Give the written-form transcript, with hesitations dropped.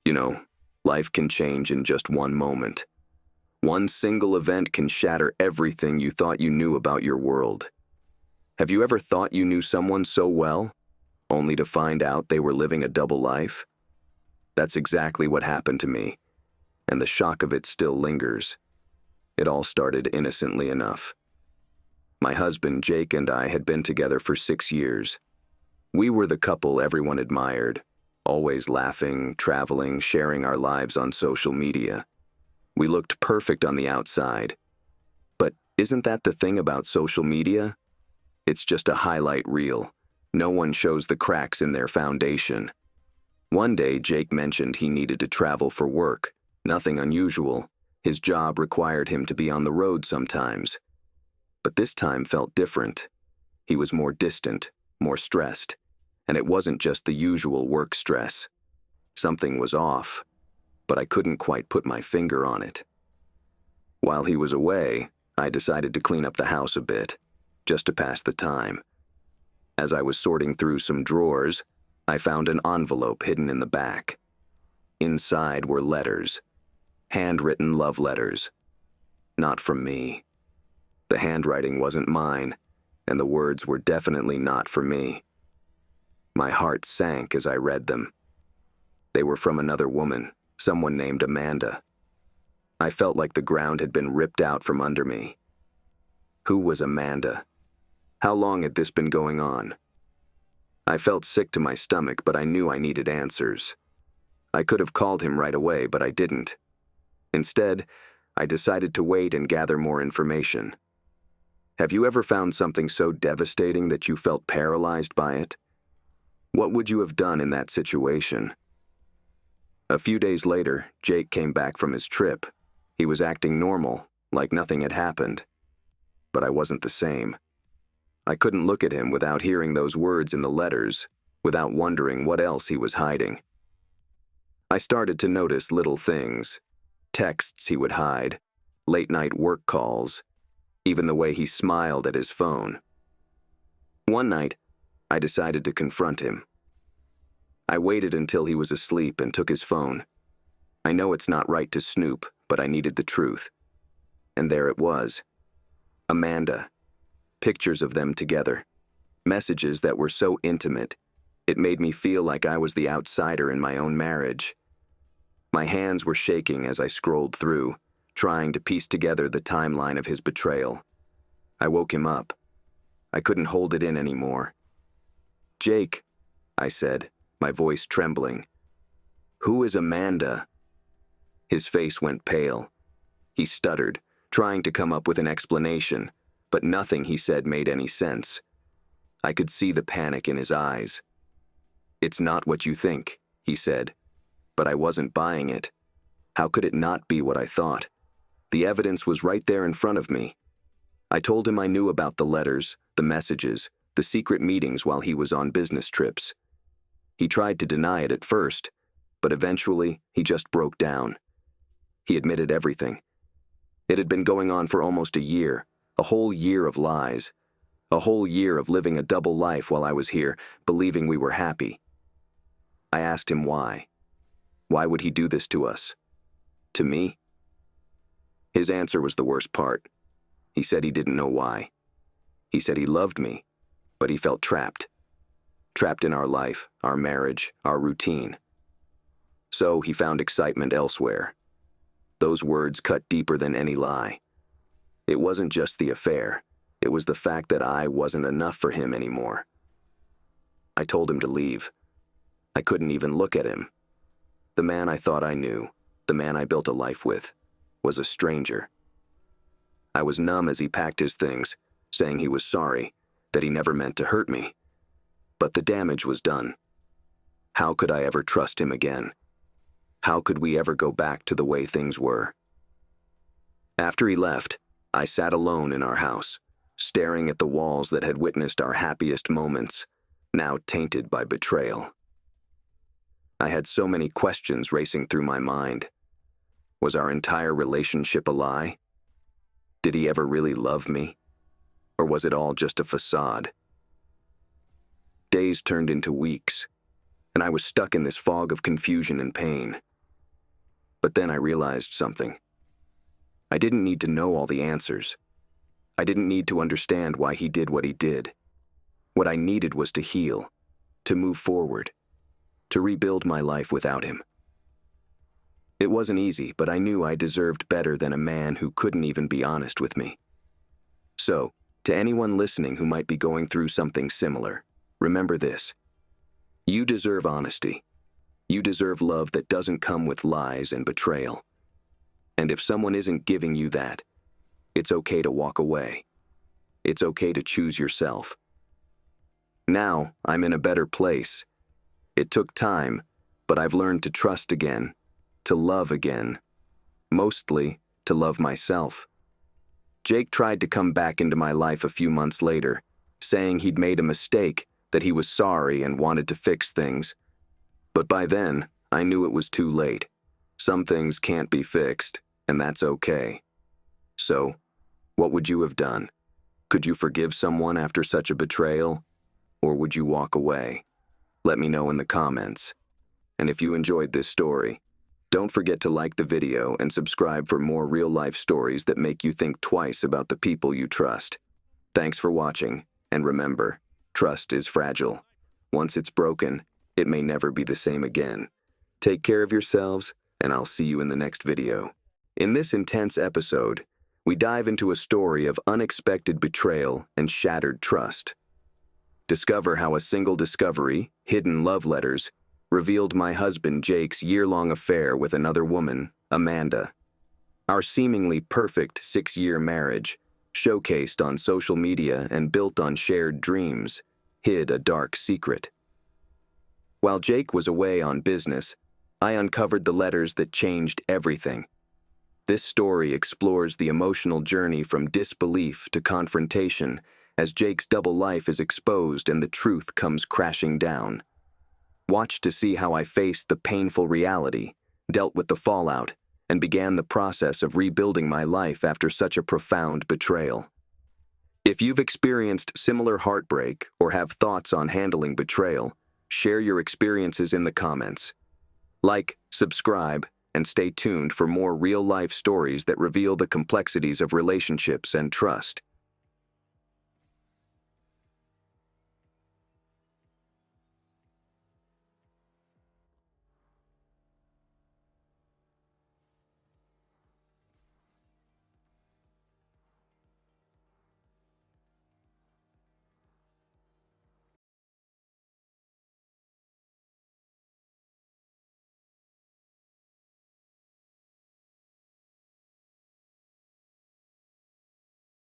You know, life can change in just one moment. One single event can shatter everything you thought you knew about your world. Have you ever thought you knew someone so well, only to find out they were living a double life? That's exactly what happened to me, and the shock of it still lingers. It all started innocently enough. My husband, Jake, and I had been together for 6 years. We were the couple everyone admired, always laughing, traveling, sharing our lives on social media. We looked perfect on the outside. But isn't that the thing about social media? It's just a highlight reel. No one shows the cracks in their foundation. One day, Jake mentioned he needed to travel for work. Nothing unusual. His job required him to be on the road sometimes. But this time felt different. He was more distant, more stressed, and it wasn't just the usual work stress. Something was off, but I couldn't quite put my finger on it. While he was away, I decided to clean up the house a bit, just to pass the time. As I was sorting through some drawers, I found an envelope hidden in the back. Inside were letters, handwritten love letters. Not from me. The handwriting wasn't mine, and the words were definitely not for me. My heart sank as I read them. They were from another woman, someone named Amanda. I felt like the ground had been ripped out from under me. Who was Amanda? How long had this been going on? I felt sick to my stomach, but I knew I needed answers. I could have called him right away, but I didn't. Instead, I decided to wait and gather more information. Have you ever found something so devastating that you felt paralyzed by it? What would you have done in that situation? A few days later, Jake came back from his trip. He was acting normal, like nothing had happened. But I wasn't the same. I couldn't look at him without hearing those words in the letters, without wondering what else he was hiding. I started to notice little things. Texts he would hide, late-night work calls, even the way he smiled at his phone. One night, I decided to confront him. I waited until he was asleep and took his phone. I know it's not right to snoop, but I needed the truth. And there it was. Amanda. Pictures of them together. Messages that were so intimate, it made me feel like I was the outsider in my own marriage. My hands were shaking as I scrolled through, trying to piece together the timeline of his betrayal. I woke him up. I couldn't hold it in anymore. "Jake," I said, my voice trembling. "Who is Amanda?" His face went pale. He stuttered, trying to come up with an explanation, but nothing he said made any sense. I could see the panic in his eyes. "It's not what you think," he said, but I wasn't buying it. How could it not be what I thought? The evidence was right there in front of me. I told him I knew about the letters, the messages, the secret meetings while he was on business trips. He tried to deny it at first, but eventually he just broke down. He admitted everything. It had been going on for almost a year, a whole year of lies, a whole year of living a double life while I was here, believing we were happy. I asked him why. Why would he do this to us? To me? His answer was the worst part. He said he didn't know why. He said he loved me, but he felt trapped. Trapped in our life, our marriage, our routine. So he found excitement elsewhere. Those words cut deeper than any lie. It wasn't just the affair. It was the fact that I wasn't enough for him anymore. I told him to leave. I couldn't even look at him. The man I thought I knew, the man I built a life with, was a stranger. I was numb as he packed his things, saying he was sorry, that he never meant to hurt me. But the damage was done. How could I ever trust him again? How could we ever go back to the way things were? After he left, I sat alone in our house, staring at the walls that had witnessed our happiest moments, now tainted by betrayal. I had so many questions racing through my mind. Was our entire relationship a lie? Did he ever really love me? Or was it all just a facade? Days turned into weeks, and I was stuck in this fog of confusion and pain. But then I realized something. I didn't need to know all the answers. I didn't need to understand why he did what he did. What I needed was to heal, to move forward, to rebuild my life without him. It wasn't easy, but I knew I deserved better than a man who couldn't even be honest with me. So, to anyone listening who might be going through something similar, remember this. You deserve honesty. You deserve love that doesn't come with lies and betrayal. And if someone isn't giving you that, it's okay to walk away. It's okay to choose yourself. Now, I'm in a better place. It took time, but I've learned to trust again, to love again. Mostly, to love myself. Jake tried to come back into my life a few months later, saying he'd made a mistake, that he was sorry and wanted to fix things. But by then, I knew it was too late. Some things can't be fixed, and that's okay. So, what would you have done? Could you forgive someone after such a betrayal? Or would you walk away? Let me know in the comments. And if you enjoyed this story, don't forget to like the video and subscribe for more real-life stories that make you think twice about the people you trust. Thanks for watching, and remember, trust is fragile. Once it's broken, it may never be the same again. Take care of yourselves, and I'll see you in the next video. In this intense episode, we dive into a story of unexpected betrayal and shattered trust. Discover how a single discovery, hidden love letters, revealed my husband Jake's year-long affair with another woman, Amanda. Our seemingly perfect 6-year marriage, showcased on social media and built on shared dreams, hid a dark secret. While Jake was away on business, I uncovered the letters that changed everything. This story explores the emotional journey from disbelief to confrontation as Jake's double life is exposed and the truth comes crashing down. Watch to see how I faced the painful reality, dealt with the fallout, and began the process of rebuilding my life after such a profound betrayal. If you've experienced similar heartbreak or have thoughts on handling betrayal, share your experiences in the comments. Like, subscribe, and stay tuned for more real-life stories that reveal the complexities of relationships and trust.